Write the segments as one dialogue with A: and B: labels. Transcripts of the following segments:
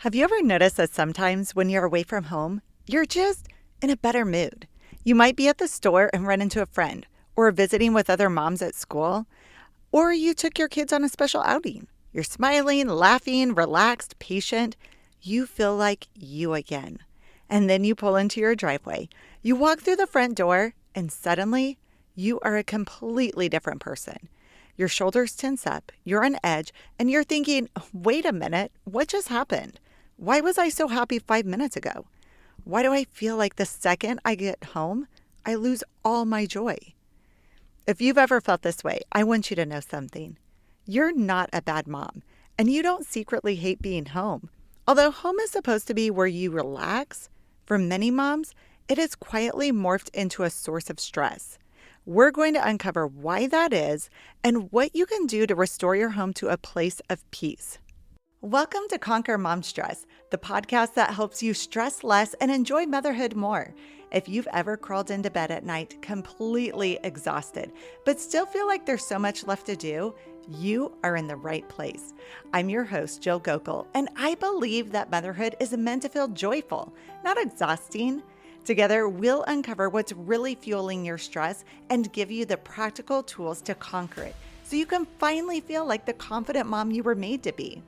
A: Have you ever noticed that sometimes when you're away from home, you're just in a better mood? You might be at the store and run into a friend, or visiting with other moms at school, or you took your kids on a special outing. You're smiling, laughing, relaxed, patient. You feel like you again. And then you pull into your driveway. You walk through the front door, and suddenly you are a completely different person. Your shoulders tense up, you're on edge, and you're thinking, wait a minute, what just happened? Why was I so happy 5 minutes ago? Why do I feel like the second I get home, I lose all my joy? If you've ever felt this way, I want you to know something. You're not a bad mom, and you don't secretly hate being home. Although home is supposed to be where you relax, for many moms, it has quietly morphed into a source of stress. We're going to uncover why that is and what you can do to restore your home to a place of peace. Welcome to Conquer Mom Stress, the podcast that helps you stress less and enjoy motherhood more. If you've ever crawled into bed at night completely exhausted, but still feel like there's so much left to do, you are in the right place. I'm your host, Jill Gokul, and I believe that motherhood is meant to feel joyful, not exhausting. Together, we'll uncover what's really fueling your stress and give you the practical tools to conquer it so you can finally feel like the confident mom you were made to be.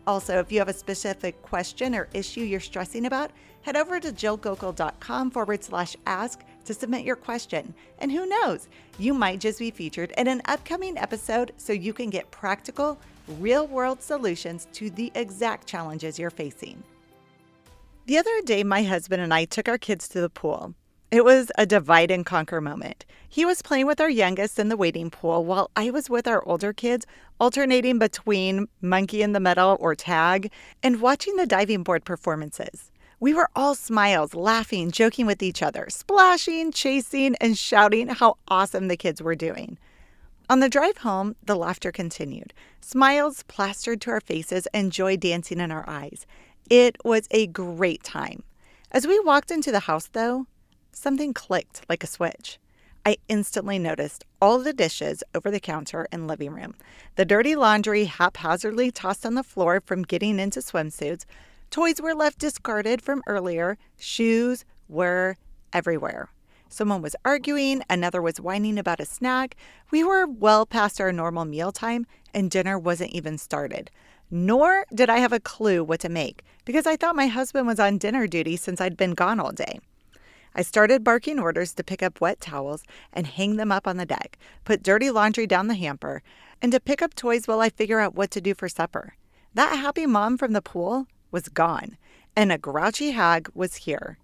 A: Also, if you have a specific question or issue you're stressing about, head over to jillgokul.com/ask to submit your question. And who knows, you might just be featured in an upcoming episode so you can get practical, real-world solutions to the exact challenges you're facing. The other day, my husband and I took our kids to the pool. It was a divide and conquer moment. He was playing with our youngest in the wading pool while I was with our older kids, alternating between monkey in the middle or tag and watching the diving board performances. We were all smiles, laughing, joking with each other, splashing, chasing, and shouting how awesome the kids were doing. On the drive home, the laughter continued, smiles plastered to our faces and joy dancing in our eyes. It was a great time. As we walked into the house, though, something clicked like a switch. I instantly noticed all the dishes over the counter and living room, the dirty laundry haphazardly tossed on the floor from getting into swimsuits, toys were left discarded from earlier, shoes were everywhere. Someone was arguing, another was whining about a snack. We were well past our normal mealtime, and dinner wasn't even started. Nor did I have a clue what to make, because I thought my husband was on dinner duty since I'd been gone all day. I started barking orders to pick up wet towels and hang them up on the deck, put dirty laundry down the hamper, and to pick up toys while I figure out what to do for supper. That happy mom from the pool was gone, and a grouchy hag was here.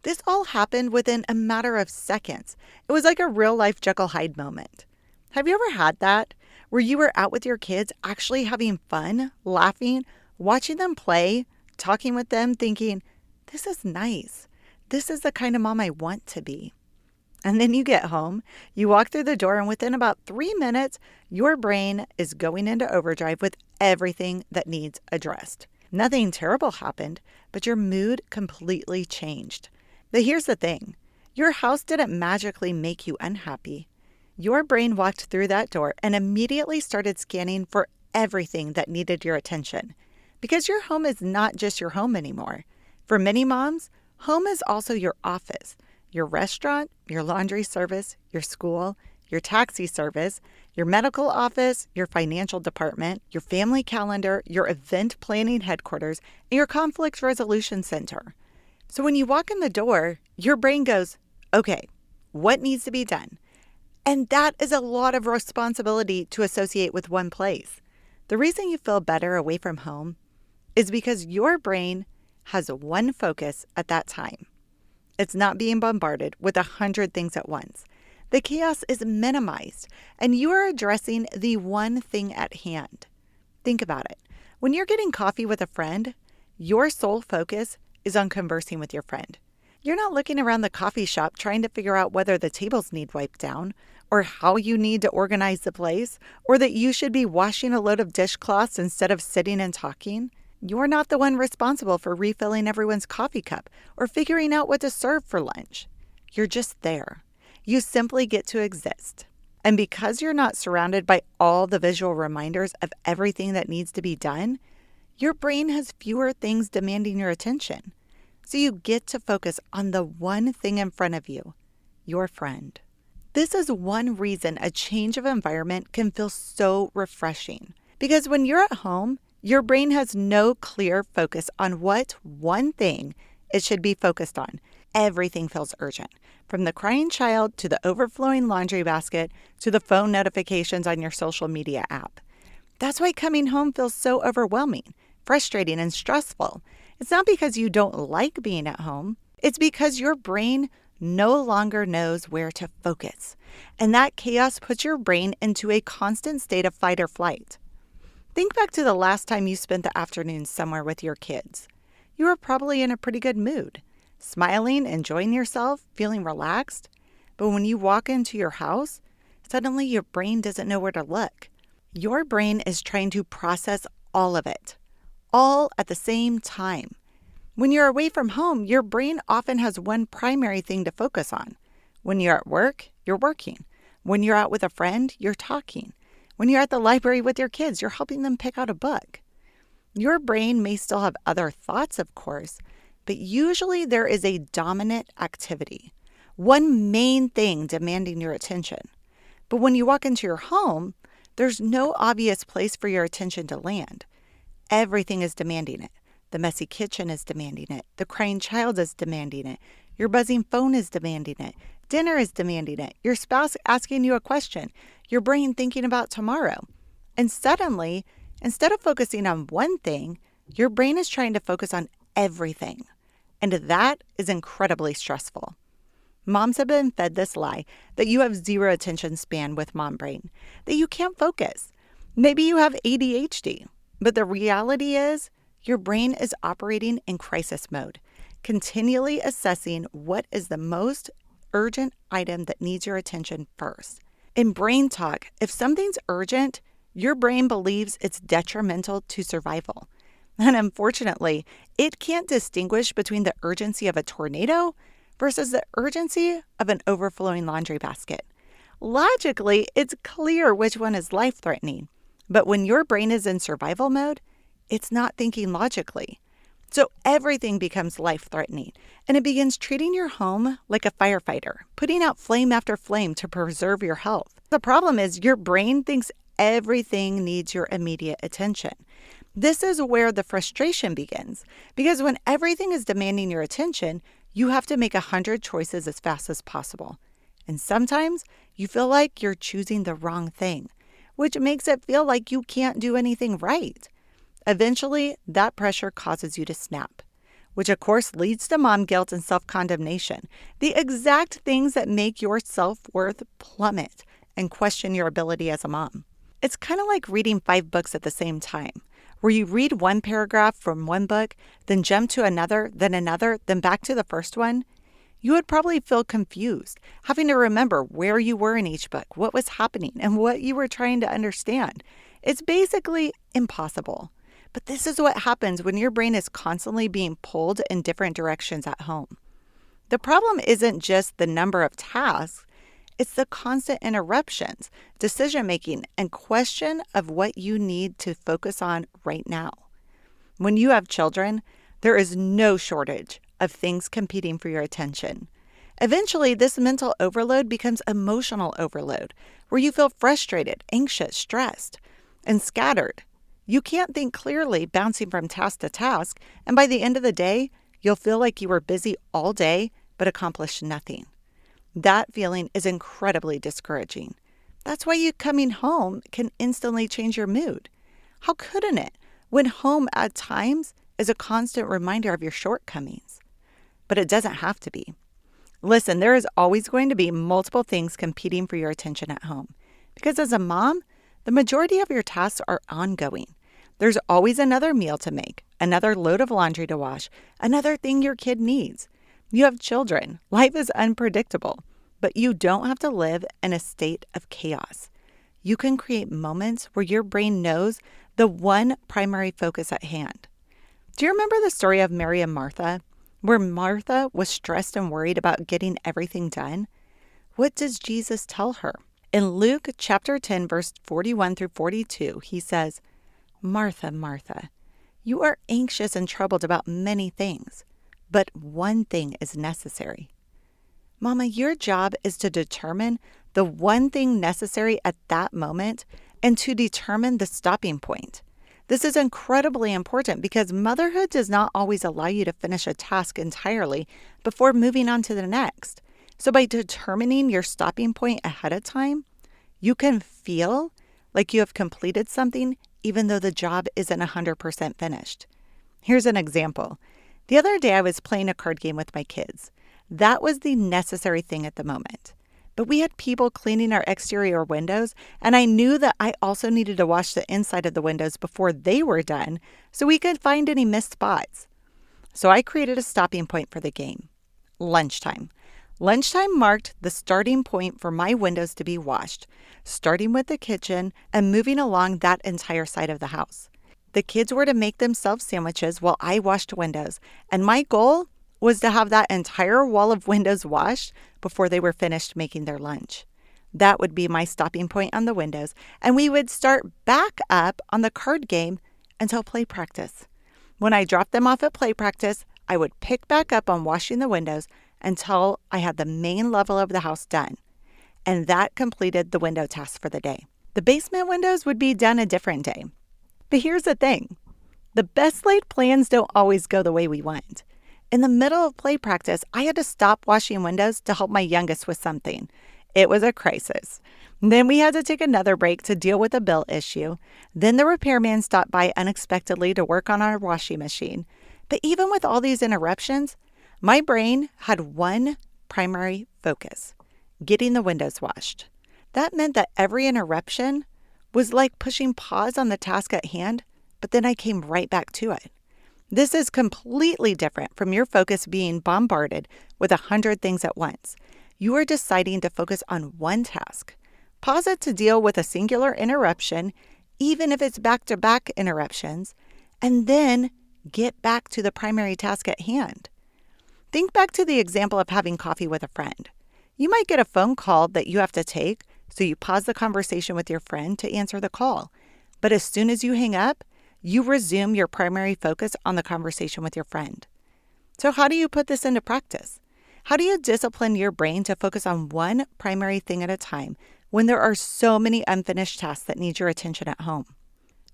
A: This all happened within a matter of seconds. It was like a real-life Jekyll Hyde moment. Have you ever had that, where you were out with your kids actually having fun, laughing, watching them play, talking with them, thinking, this is nice. This is the kind of mom I want to be. And then you get home, you walk through the door, and within about 3 minutes, your brain is going into overdrive with everything that needs addressed. Nothing terrible happened, but your mood completely changed. But here's the thing. Your house didn't magically make you unhappy. Your brain walked through that door and immediately started scanning for everything that needed your attention. Because your home is not just your home anymore. For many moms, home is also your office, your restaurant, your laundry service, your school, your taxi service, your medical office, your financial department, your family calendar, your event planning headquarters, and your conflict resolution center. So when you walk in the door, your brain goes, okay, what needs to be done? And that is a lot of responsibility to associate with one place. The reason you feel better away from home is because your brain has one focus at that time. It's not being bombarded with 100 things at once. The chaos is minimized, and you are addressing the one thing at hand. Think about it. When you're getting coffee with a friend, your sole focus is on conversing with your friend. You're not looking around the coffee shop trying to figure out whether the tables need wiped down, or how you need to organize the place, or that you should be washing a load of dishcloths instead of sitting and talking. You're not the one responsible for refilling everyone's coffee cup or figuring out what to serve for lunch. You're just there. You simply get to exist. And because you're not surrounded by all the visual reminders of everything that needs to be done, your brain has fewer things demanding your attention. So you get to focus on the one thing in front of you, your friend. This is one reason a change of environment can feel so refreshing. Because when you're at home, your brain has no clear focus on what one thing it should be focused on. Everything feels urgent, from the crying child to the overflowing laundry basket to the phone notifications on your social media app. That's why coming home feels so overwhelming, frustrating, and stressful. It's not because you don't like being at home. It's because your brain no longer knows where to focus. And that chaos puts your brain into a constant state of fight or flight. Think back to the last time you spent the afternoon somewhere with your kids. You were probably in a pretty good mood, smiling, enjoying yourself, feeling relaxed. But when you walk into your house, suddenly your brain doesn't know where to look. Your brain is trying to process all of it, all at the same time. When you're away from home, your brain often has one primary thing to focus on. When you're at work, you're working. When you're out with a friend, you're talking. When you're at the library with your kids, you're helping them pick out a book. Your brain may still have other thoughts, of course, but usually there is a dominant activity, one main thing demanding your attention. But when you walk into your home, there's no obvious place for your attention to land. Everything is demanding it. The messy kitchen is demanding it. The crying child is demanding it. Your buzzing phone is demanding it. Dinner is demanding it. Your spouse asking you a question. Your brain thinking about tomorrow. And suddenly, instead of focusing on one thing, your brain is trying to focus on everything. And that is incredibly stressful. Moms have been fed this lie that you have zero attention span with mom brain, that you can't focus. Maybe you have ADHD, but the reality is your brain is operating in crisis mode, continually assessing what is the most urgent item that needs your attention first. In brain talk, if something's urgent, your brain believes it's detrimental to survival. And unfortunately, it can't distinguish between the urgency of a tornado versus the urgency of an overflowing laundry basket. Logically, it's clear which one is life-threatening. But when your brain is in survival mode, it's not thinking logically. So everything becomes life-threatening, and it begins treating your home like a firefighter, putting out flame after flame to preserve your health. The problem is your brain thinks everything needs your immediate attention. This is where the frustration begins, because when everything is demanding your attention, you have to make 100 choices as fast as possible. And sometimes you feel like you're choosing the wrong thing, which makes it feel like you can't do anything right. Eventually, that pressure causes you to snap, which of course leads to mom guilt and self-condemnation, the exact things that make your self-worth plummet and question your ability as a mom. It's kind of like reading 5 books at the same time, where you read one paragraph from one book, then jump to another, then back to the first one. You would probably feel confused, having to remember where you were in each book, what was happening, and what you were trying to understand. It's basically impossible. But this is what happens when your brain is constantly being pulled in different directions at home. The problem isn't just the number of tasks, it's the constant interruptions, decision-making, and question of what you need to focus on right now. When you have children, there is no shortage of things competing for your attention. Eventually, this mental overload becomes emotional overload, where you feel frustrated, anxious, stressed, and scattered. You can't think clearly, bouncing from task to task, and by the end of the day, you'll feel like you were busy all day but accomplished nothing. That feeling is incredibly discouraging. That's why you coming home can instantly change your mood. How couldn't it, when home at times is a constant reminder of your shortcomings? But it doesn't have to be. Listen, there is always going to be multiple things competing for your attention at home. Because as a mom, the majority of your tasks are ongoing. There's always another meal to make, another load of laundry to wash, another thing your kid needs. You have children. Life is unpredictable, but you don't have to live in a state of chaos. You can create moments where your brain knows the one primary focus at hand. Do you remember the story of Mary and Martha, where Martha was stressed and worried about getting everything done? What does Jesus tell her? In Luke chapter 10, verse 41 through 42, he says, "Martha, Martha, You are anxious and troubled about many things, but one thing is necessary. Mama, your job is to determine the one thing necessary at that moment and to determine the stopping point. This is incredibly important because motherhood does not always allow you to finish a task entirely before moving on to the next. So by determining your stopping point ahead of time, you can feel like you have completed something even though the job isn't 100% finished. Here's an example. The other day I was playing a card game with my kids. That was the necessary thing at the moment. But we had people cleaning our exterior windows, and I knew that I also needed to wash the inside of the windows before they were done so we could find any missed spots. So I created a stopping point for the game. Lunchtime. Lunchtime marked the starting point for my windows to be washed, starting with the kitchen and moving along that entire side of the house. The kids were to make themselves sandwiches while I washed windows, and my goal was to have that entire wall of windows washed before they were finished making their lunch. That would be my stopping point on the windows, and we would start back up on the card game until play practice. When I dropped them off at play practice, I would pick back up on washing the windows until I had the main level of the house done, and that completed the window task for the day. The basement windows would be done a different day. But here's the thing. The best laid plans don't always go the way we want. In the middle of play practice, I had to stop washing windows to help my youngest with something. It was a crisis. Then we had to take another break to deal with a bill issue. Then the repairman stopped by unexpectedly to work on our washing machine. But even with all these interruptions, my brain had one primary focus: getting the windows washed. That meant that every interruption was like pushing pause on the task at hand, but then I came right back to it. This is completely different from your focus being bombarded with 100 things at once. You are deciding to focus on one task. Pause it to deal with a singular interruption, even if it's back-to-back interruptions, and then get back to the primary task at hand. Think back to the example of having coffee with a friend. You might get a phone call that you have to take, so you pause the conversation with your friend to answer the call. But as soon as you hang up, you resume your primary focus on the conversation with your friend. So how do you put this into practice? How do you discipline your brain to focus on one primary thing at a time when there are so many unfinished tasks that need your attention at home?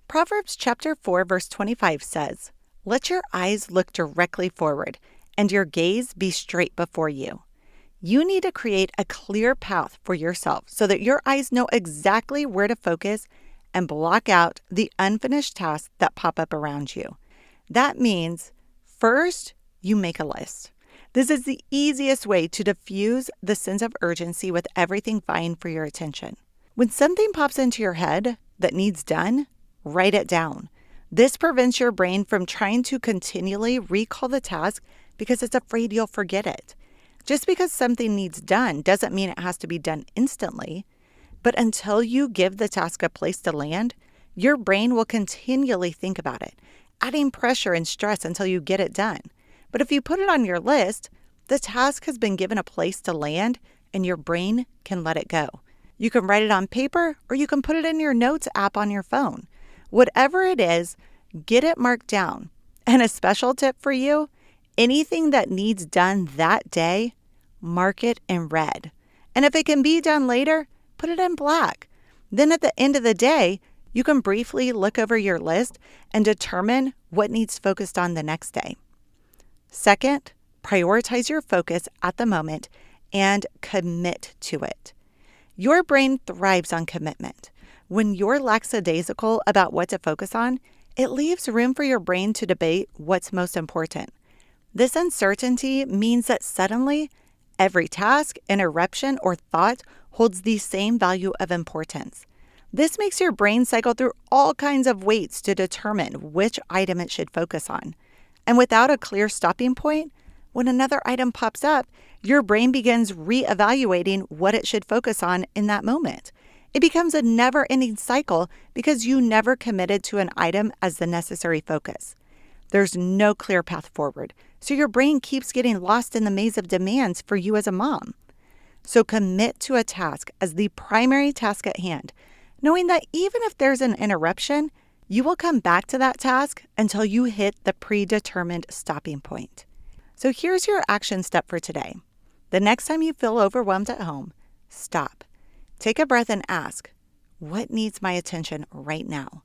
A: Proverbs chapter 4, verse 25 says, "Let your eyes look directly forward and your gaze be straight before you." You need to create a clear path for yourself so that your eyes know exactly where to focus and block out the unfinished tasks that pop up around you. That means, first, you make a list. This is the easiest way to diffuse the sense of urgency with everything vying for your attention. When something pops into your head that needs done, write it down. This prevents your brain from trying to continually recall the task because it's afraid you'll forget it. Just because something needs done doesn't mean it has to be done instantly. But until you give the task a place to land, your brain will continually think about it, adding pressure and stress until you get it done. But if you put it on your list, the task has been given a place to land and your brain can let it go. You can write it on paper or you can put it in your notes app on your phone. Whatever it is, get it marked down. And a special tip for you, anything that needs done that day, mark it in red. And if it can be done later, put it in black. Then at the end of the day, you can briefly look over your list and determine what needs focused on the next day. Second, prioritize your focus at the moment and commit to it. Your brain thrives on commitment. When you're lackadaisical about what to focus on, it leaves room for your brain to debate what's most important. This uncertainty means that suddenly, every task, interruption, or thought holds the same value of importance. This makes your brain cycle through all kinds of weights to determine which item it should focus on. And without a clear stopping point, when another item pops up, your brain begins reevaluating what it should focus on in that moment. It becomes a never-ending cycle because you never committed to an item as the necessary focus. There's no clear path forward, so your brain keeps getting lost in the maze of demands for you as a mom. So commit to a task as the primary task at hand, knowing that even if there's an interruption, You will come back to that task until you hit the predetermined stopping point. So here's your action step for today. The next time you feel overwhelmed at home, stop. Take a breath and ask, what needs my attention right now?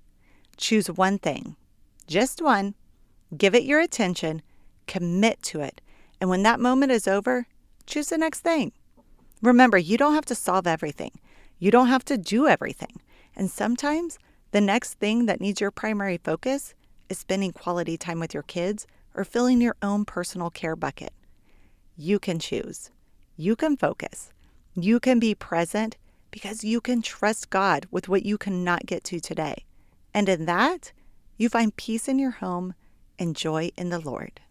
A: Choose one thing, just one. Give it your attention, commit to it. And when that moment is over, choose the next thing. Remember, you don't have to solve everything. You don't have to do everything. And sometimes the next thing that needs your primary focus is spending quality time with your kids or filling your own personal care bucket. You can choose. You can focus. You can be present because you can trust God with what you cannot get to today. And in that, you find peace in your home and joy in the Lord.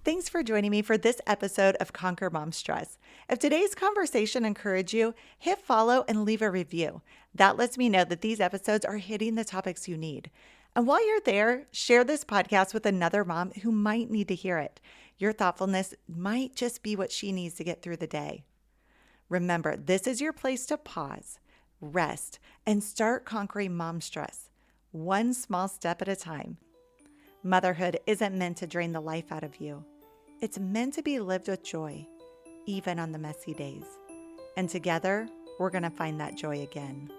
A: Thanks for joining me for this episode of Conquer Mom Stress. If today's conversation encouraged you, hit follow and leave a review. That lets me know that these episodes are hitting the topics you need. And while you're there, share this podcast with another mom who might need to hear it. Your thoughtfulness might just be what she needs to get through the day. Remember, this is your place to pause, rest, and start conquering mom stress, one small step at a time. Motherhood isn't meant to drain the life out of you. It's meant to be lived with joy, even on the messy days. And together, we're going to find that joy again.